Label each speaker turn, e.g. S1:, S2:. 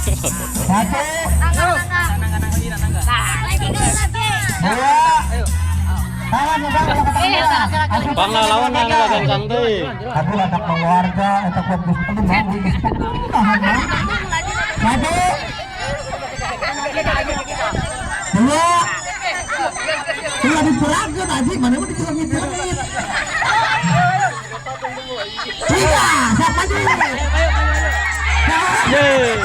S1: Satu. Dua.
S2: Bangla lawan na nalagan santai.
S1: Aku anak keluarga, eta fokus penuh bangun. Satu. Dua. Sudah diperagat aja, mana mau diperagat? Tiga, siapa dulu?
S2: Yeay.